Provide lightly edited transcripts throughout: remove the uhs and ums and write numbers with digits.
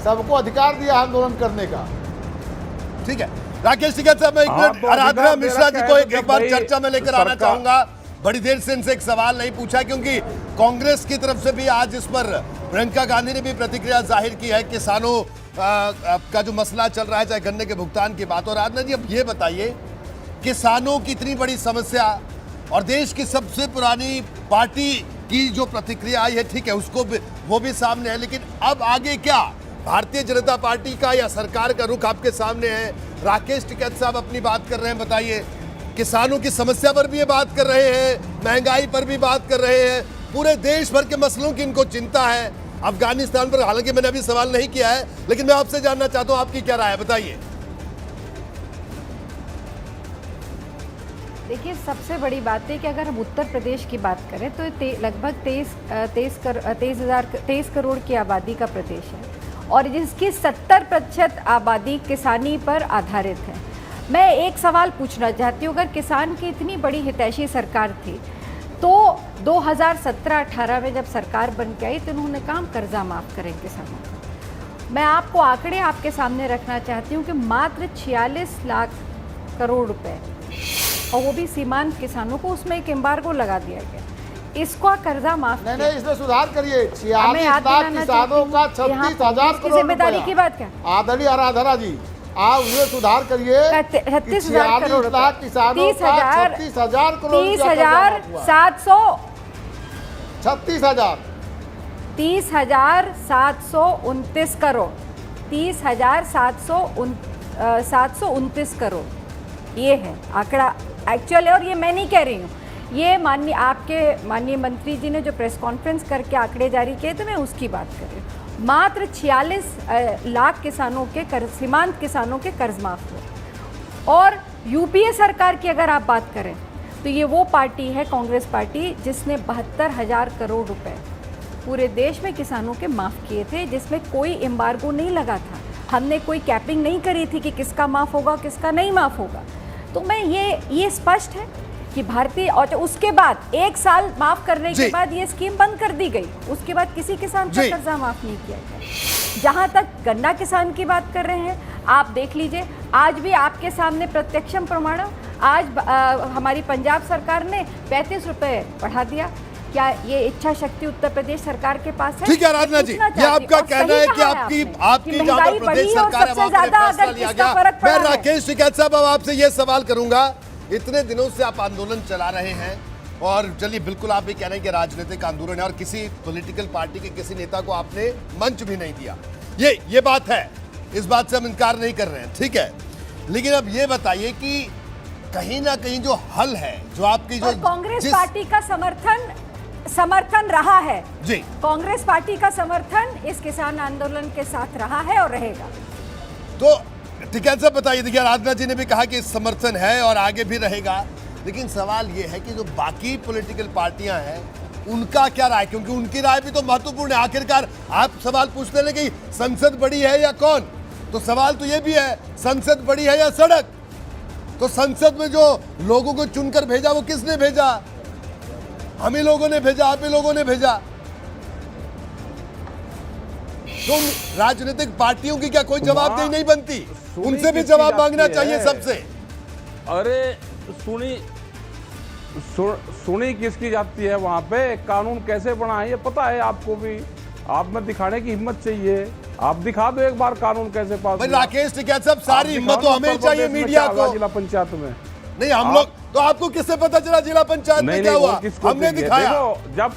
सबको अधिकार दिया आंदोलन करने का। ठीक है राकेश टिकैत साहब, मैं एक मिनट आराधना मिश्रा जी को एक बार चर्चा में लेकर आना चाहूंगा। बड़ी देर से इनसे एक सवाल नहीं पूछा क्योंकि कांग्रेस की तरफ से भी आज इस पर प्रियंका गांधी ने भी प्रतिक्रिया जाहिर की है। किसानों का जो मसला चल रहा है, चाहे गन्ने के भुगतान की बात हो। आराधना जी, अब ये बताइए, किसानों की इतनी बड़ी समस्या और देश की सबसे पुरानी पार्टी की जो प्रतिक्रिया आई है, ठीक है, उसको वो भी सामने है, लेकिन अब आगे क्या? भारतीय जनता पार्टी का या सरकार का रुख आपके सामने है। राकेश टिकैत साहब अपनी बात कर रहे हैं, बताइए। किसानों की समस्या पर भी ये बात कर रहे हैं, महंगाई पर भी बात कर रहे हैं, पूरे देश भर के मसलों की इनको चिंता है। अफगानिस्तान पर हालांकि मैंने अभी सवाल नहीं किया है, लेकिन मैं आपसे जानना चाहता हूं आपकी क्या राय है, बताइए। देखिए, सबसे बड़ी बात है कि अगर हम उत्तर प्रदेश की बात करें तो लगभग 23 करोड़ की आबादी का प्रदेश है और जिसकी 70% आबादी किसानी पर आधारित है। मैं एक सवाल पूछना चाहती हूँ, अगर किसान की इतनी बड़ी हितैषी सरकार थी तो 2017-18 में जब सरकार बन के आई तो उन्होंने काम कर्जा माफ़ करें किसानों का। मैं आपको आंकड़े आपके सामने रखना चाहती हूँ कि मात्र 46 लाख करोड़ रुपए, और वो भी सीमांत किसानों को, उसमें एक एम्बार्गो लगा दिया गया। इसको कर्जा माफ नहीं, इसमें सुधार करिए। 46 लाख किसानों का 36,000 करोड़ जिम्मेदारी की बात क्या? आदरणीय आराधना जी, आप ये सुधार करिए। 36,000 करोड़, 46 लाख किसानों का 36,000 करोड़, 30,700 36,000 करोड़, 30,729 करोड़, ये है आंकड़ा एक्चुअल है। और ये मैं नहीं कह रही हूँ, ये माननीय मंत्री जी ने जो प्रेस कॉन्फ्रेंस करके आंकड़े जारी किए थे, मैं उसकी बात कर रही हूँ। मात्र 46 लाख किसानों के सीमांत किसानों के कर्ज माफ हुए। और यूपीए सरकार की अगर आप बात करें तो ये वो पार्टी है, कांग्रेस पार्टी, जिसने 72,000 करोड़ रुपए पूरे देश में किसानों के माफ़ किए थे, जिसमें कोई एम्बार्गो नहीं लगा था। हमने कोई कैपिंग नहीं करी थी कि किसका माफ़ होगा किसका नहीं माफ़ होगा। तो मैं ये स्पष्ट है कि भारतीय, और उसके बाद 1 साल माफ करने के बाद ये स्कीम बंद कर दी गई। उसके बाद किसी किसान का कर्जा माफ नहीं किया गया। जहां तक गन्ना किसान की बात कर रहे हैं, आप देख लीजिए, आज भी आपके सामने प्रत्यक्षम प्रमाणम, आज हमारी पंजाब सरकार ने 35 रुपए बढ़ा दिया। क्या ये इच्छा शक्ति उत्तर प्रदेश सरकार के पास है? ठीक है आराधना जी, ये आपका कहना है कि आपकी जहां पर प्रदेश सरकार है वहां पर फैसला लिया गया। मैं राकेश टिकैत साहब अब आपसे ये सवाल करूंगा, इतने दिनों से आप आंदोलन चला रहे हैं और चलिए बिल्कुल आप भी कह रहे हैं कि राजनीतिक आंदोलन है और किसी पॉलिटिकल पार्टी के किसी नेता को आपने मंच भी नहीं दिया, ये बात है, इस बात से हम इनकार नहीं कर रहे हैं, ठीक है। लेकिन अब ये बताइए कि कहीं ना कहीं जो हल है, जो आपकी जो कांग्रेस पार्टी का समर्थन रहा है जी, कांग्रेस पार्टी का समर्थन इस किसान आंदोलन के साथ रहा है और रहेगा। तो टिकैत साहब बताइए, देखिए आराधना जी ने भी कहा कि समर्थन है और आगे भी रहेगा, लेकिन सवाल ये है कि जो बाकी पॉलिटिकल पार्टियां हैं उनका क्या राय, क्योंकि उनकी राय भी तो महत्वपूर्ण है। आखिरकार आप सवाल पूछने लगे संसद बड़ी है या कौन, तो सवाल तो ये भी है संसद बड़ी है या सड़क। तो संसद में जो लोगों को चुनकर भेजा वो किसने भेजा? हम ही लोगों ने भेजा, आप ही लोगों ने भेजा। तो राजनीतिक पार्टियों की क्या कोई जवाबदेही नहीं बनती? उनसे भी जवाब मांगना चाहिए सबसे। अरे सुनी किसकी जाती है वहां पे? कानून कैसे बना है ये पता है आपको भी, आप में दिखाने की हिम्मत चाहिए। आप दिखा दो एक बार कानून कैसे पास हुआ। राकेश टिकैत साहब, सारी हिम्मत तो हमें चाहिए मीडिया को। जिला पंचायत में नहीं, हम लोग तो आपको किससे पता चला जिला पंचायत में क्या हुआ? हमने दिखाया। जब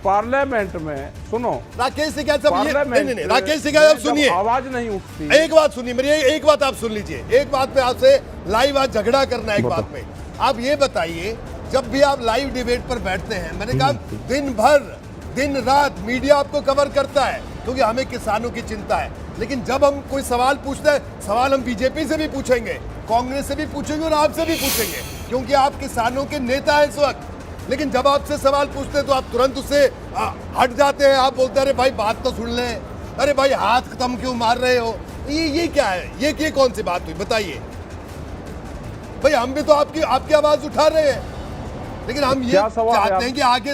पार्लियामेंट में, सुनो राकेश टिकैत साहब, नहीं राकेश टिकैत साहब सुनिए, आवाज नहीं उठती। एक बात सुनिए मेरी, एक बात आप सुन लीजिए। एक बात पे आपसे लाइव आज झगड़ा करना है, एक बात पे आप ये बताइए, जब भी आप लाइव डिबेट पर बैठते हैं, मैंने कहा दिन भर दिन रात मीडिया आपको कवर करता है क्योंकि हमें किसानों की चिंता है, लेकिन जब हम कोई सवाल पूछते हैं, सवाल हम बीजेपी से भी पूछेंगे, कांग्रेस से भी पूछेंगे और आपसे भी पूछेंगे, क्योंकि आप किसानों के नेता हैं इस वक्त। लेकिन जब आपसे सवाल पूछते हैं तो आप तुरंत उससे हट जाते हैं। आप बोलते हैं अरे भाई बात तो सुन लें, अरे भाई हाथ तुम क्यों मार रहे हो? ये क्या है? ये कौन सी बात हुई बताइए भाई? हम भी तो आपकी आवाज उठा रहे हैं, लेकिन हम ये चाहते हैं कि आगे